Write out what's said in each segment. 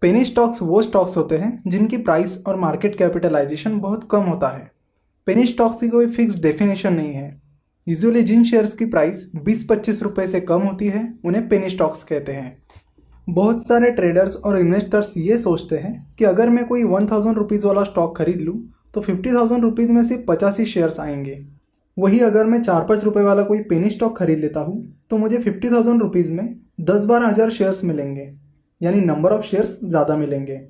Penny stocks वो stocks होते हैं जिनकी प्राइस और मार्केट कैपिटलाइजेशन बहुत कम होता है। पेनी स्टॉक्स की कोई फिक्स डेफिनेशन नहीं है। यूजुअली जिन शेयर्स की प्राइस 20-25 रुपए से कम होती है उन्हें पेनी स्टॉक्स कहते हैं। बहुत सारे ट्रेडर्स और इन्वेस्टर्स ये सोचते हैं कि अगर मैं कोई 1000 रुपीज़ वाला स्टॉक खरीद लूँ तो 50,000 रुपीज़ में सिर्फ 85 शेयर्स आएंगे। वही अगर मैं 4-5 रुपये वाला कोई पेनी स्टॉक खरीद लेता हूँ तो मुझे 50,000 रुपीज़ में 10-12 हज़ार शेयर्स मिलेंगे, यानी नंबर ऑफ शेयर्स ज़्यादा मिलेंगे।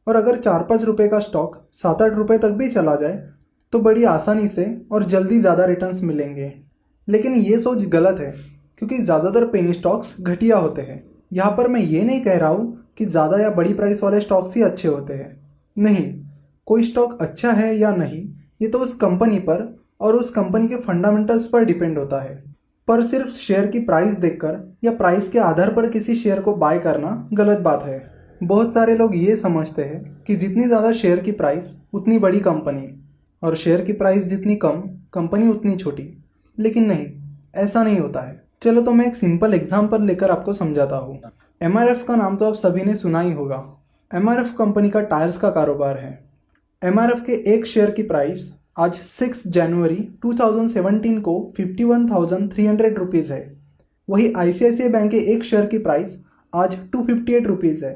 और अगर 4-5 रुपये का स्टॉक 7-8 रुपये तक भी चला जाए तो बड़ी आसानी से और जल्दी ज़्यादा रिटर्न्स मिलेंगे। लेकिन ये सोच गलत है, क्योंकि ज़्यादातर पेनी स्टॉक्स घटिया होते हैं। यहाँ पर मैं ये नहीं कह रहा हूँ कि ज़्यादा या बड़ी प्राइस वाले स्टॉक्स ही अच्छे होते हैं। नहीं, कोई स्टॉक अच्छा है या नहीं ये तो उस कंपनी पर और उस कंपनी के फंडामेंटल्स पर डिपेंड होता है। पर सिर्फ शेयर की प्राइस देखकर या प्राइस के आधार पर किसी शेयर को बाय करना गलत बात है। बहुत सारे लोग ये समझते हैं कि जितनी ज़्यादा शेयर की प्राइस उतनी बड़ी कंपनी, और शेयर की प्राइस जितनी कम कंपनी उतनी छोटी। लेकिन नहीं, ऐसा नहीं होता है। चलो तो मैं एक सिंपल एग्जांपल लेकर आपको समझाता हूँ। MRF का नाम तो आप सभी ने सुना ही होगा। MRF कंपनी का टायर्स का कारोबार है। MRF के एक शेयर की प्राइस आज 6 जनवरी 2017 को 51,300 रुपीज़ है। वही ICICI बैंक के एक शेयर की प्राइस आज 258 रुपीज़ है।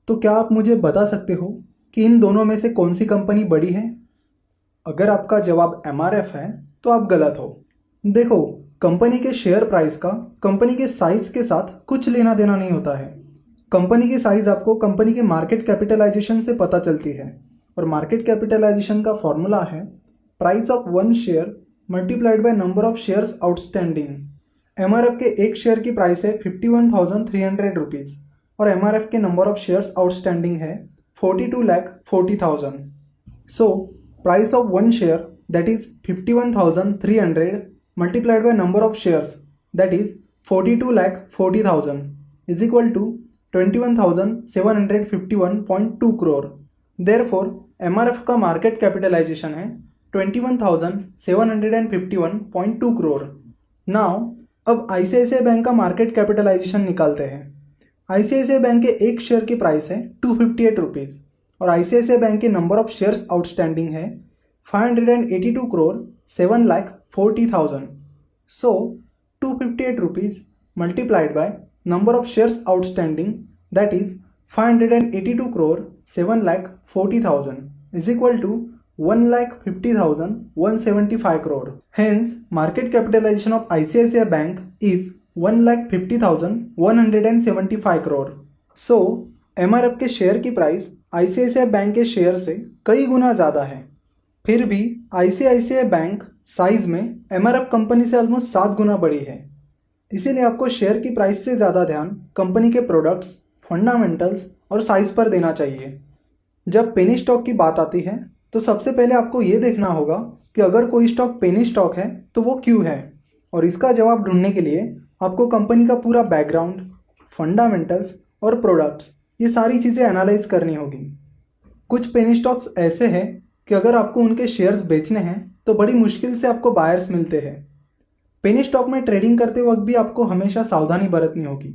तो क्या आप मुझे बता सकते हो कि इन दोनों में से कौन सी कंपनी बड़ी है? अगर आपका जवाब MRF है तो आप गलत हो। देखो, कंपनी के शेयर प्राइस का कंपनी के साइज के साथ कुछ लेना देना नहीं होता है। कंपनी की साइज आपको कंपनी के मार्केट कैपिटलाइजेशन से पता चलती है, और मार्केट कैपिटलाइजेशन का फॉर्मूला है price of one share multiplied by number of shares outstanding. MRF के एक शेयर की प्राइस है 51,300 रुपीज़ और MRF के नंबर ऑफ शेयर्स आउटस्टैंडिंग है 42,40,000। So price of one share that is 51,300 multiplied by number of shares that is 42,40,000 is equal to 21,751.2 crore. Therefore MRF का market capitalisation है 21,751.2 crore. Now अब ICICI bank का market capitalisation निकालते हैं। ICICI bank के एक share की price है 258 रुपीज़ और ICICI बैंक के नंबर ऑफ शेयर्स आउटस्टैंडिंग है 582 crore 7,40,000. So 258 rupees multiplied by number of shares outstanding that is 582 crore 7,40,000 is equal to 1,50,175 crore. Hence market capitalization of ICICI Bank is 1,50,175 crore. So MRF के share की price ICICI bank के share से कई गुना ज़्यादा है। फिर भी ICICI bank size में MRF कंपनी से ऑलमोस्ट 7 गुना बड़ी है। इसीलिए आपको शेयर की प्राइस से ज़्यादा ध्यान कंपनी के प्रोडक्ट्स, फंडामेंटल्स और साइज पर देना चाहिए। जब पेनी स्टॉक की बात आती है तो सबसे पहले आपको ये देखना होगा कि अगर कोई स्टॉक पेनी स्टॉक है तो वो क्यों है, और इसका जवाब ढूंढने के लिए आपको कंपनी का पूरा बैकग्राउंड, फंडामेंटल्स और प्रोडक्ट्स, ये सारी चीज़ें एनालाइज करनी होगी। कुछ पेनी स्टॉक्स ऐसे हैं कि अगर आपको उनके शेयर्स बेचने हैं तो बड़ी मुश्किल से आपको बायर्स मिलते हैं। पेनी स्टॉक में ट्रेडिंग करते वक्त भी आपको हमेशा सावधानी बरतनी होगी,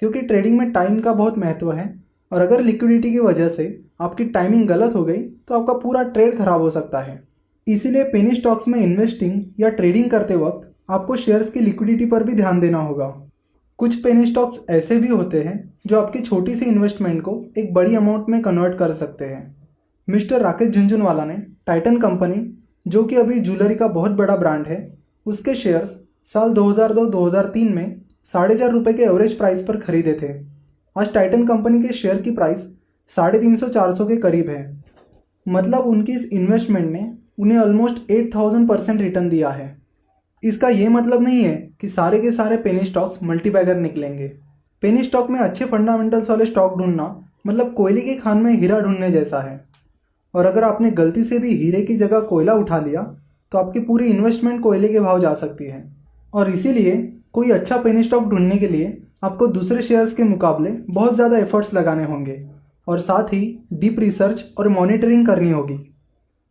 क्योंकि ट्रेडिंग में टाइम का बहुत महत्व है, और अगर लिक्विडिटी की वजह से आपकी टाइमिंग गलत हो गई तो आपका पूरा ट्रेड खराब हो सकता है। इसीलिए पेनी स्टॉक्स में इन्वेस्टिंग या ट्रेडिंग करते वक्त आपको शेयर्स की लिक्विडिटी पर भी ध्यान देना होगा। कुछ पेनी स्टॉक्स ऐसे भी होते हैं जो आपकी छोटी सी इन्वेस्टमेंट को एक बड़ी अमाउंट में कन्वर्ट कर सकते हैं। मिस्टर राकेश झुनझुनवाला ने टाइटन कंपनी, जो कि अभी ज्वेलरी का बहुत बड़ा ब्रांड है, उसके शेयर्स साल 2002-2003 में 4,500 रुपये के एवरेज प्राइस पर खरीदे थे। आज टाइटन कंपनी के शेयर की प्राइस 350-400 के करीब है। मतलब उनकी इस इन्वेस्टमेंट ने उन्हें ऑलमोस्ट 8,000% रिटर्न दिया है। इसका ये मतलब नहीं है कि सारे के सारे पेनी स्टॉक्स मल्टीबैगर निकलेंगे। पेनी स्टॉक में अच्छे फंडामेंटल्स वाले स्टॉक ढूंढना मतलब कोयले की खान में हीरा ढूंढने जैसा है, और अगर आपने गलती से भी हीरे की जगह कोयला उठा लिया तो आपकी पूरी इन्वेस्टमेंट कोयले के भाव जा सकती है। और इसीलिए कोई अच्छा पेनी स्टॉक ढूंढने के लिए आपको दूसरे शेयर्स के मुकाबले बहुत ज़्यादा एफर्ट्स लगाने होंगे, और साथ ही डीप रिसर्च और मॉनिटरिंग करनी होगी।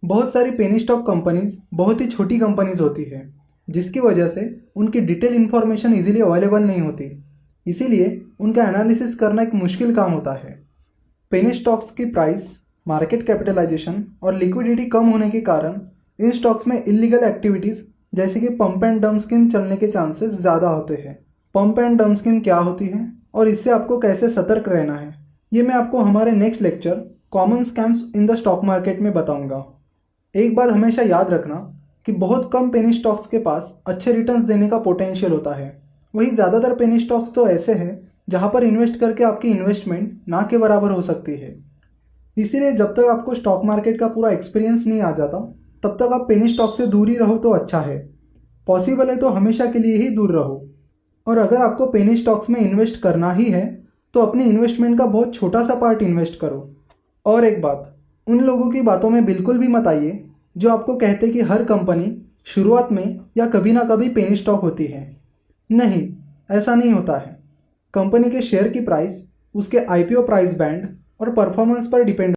बहुत सारी पेनी स्टॉक कंपनीज बहुत ही छोटी कंपनीज होती है, जिसकी वजह से उनकी डिटेल इन्फॉर्मेशन इजीली अवेलेबल नहीं होती। इसीलिए उनका एनालिसिस करना एक मुश्किल काम होता है। पेनी स्टॉक्स की प्राइस, मार्केट कैपिटलाइजेशन और लिक्विडिटी कम होने के कारण इन स्टॉक्स में इलीगल एक्टिविटीज़ जैसे कि पंप एंड डंप स्कीम चलने के चांसेस ज़्यादा होते हैं। पंप एंड डंप स्कीम क्या होती है और इससे आपको कैसे सतर्क रहना है, ये मैं आपको हमारे next lecture common scams in the stock market में बताऊंगा। एक बात हमेशा याद रखना कि बहुत कम पेनी स्टॉक्स के पास अच्छे रिटर्न्स देने का पोटेंशियल होता है। वही ज़्यादातर पेनी स्टॉक्स तो ऐसे हैं जहां पर इन्वेस्ट करके आपकी इन्वेस्टमेंट ना के बराबर हो सकती है। इसीलिए जब तक आपको स्टॉक मार्केट का पूरा एक्सपीरियंस नहीं आ जाता तब तक आप पेनी स्टॉक से दूर ही रहो तो अच्छा है। पॉसिबल है तो हमेशा के लिए ही दूर रहो। और अगर आपको पेनी स्टॉक्स में इन्वेस्ट करना ही है तो अपनी इन्वेस्टमेंट का बहुत छोटा सा पार्ट इन्वेस्ट करो। और एक बात, उन लोगों की बातों में बिल्कुल भी मत आइए जो आपको कहते कि हर कंपनी शुरुआत में या कभी ना कभी पेनी स्टॉक होती है। नहीं, ऐसा नहीं होता है। कंपनी के शेयर की प्राइस उसके आईपीओ प्राइस बैंड और परफॉर्मेंस पर डिपेंड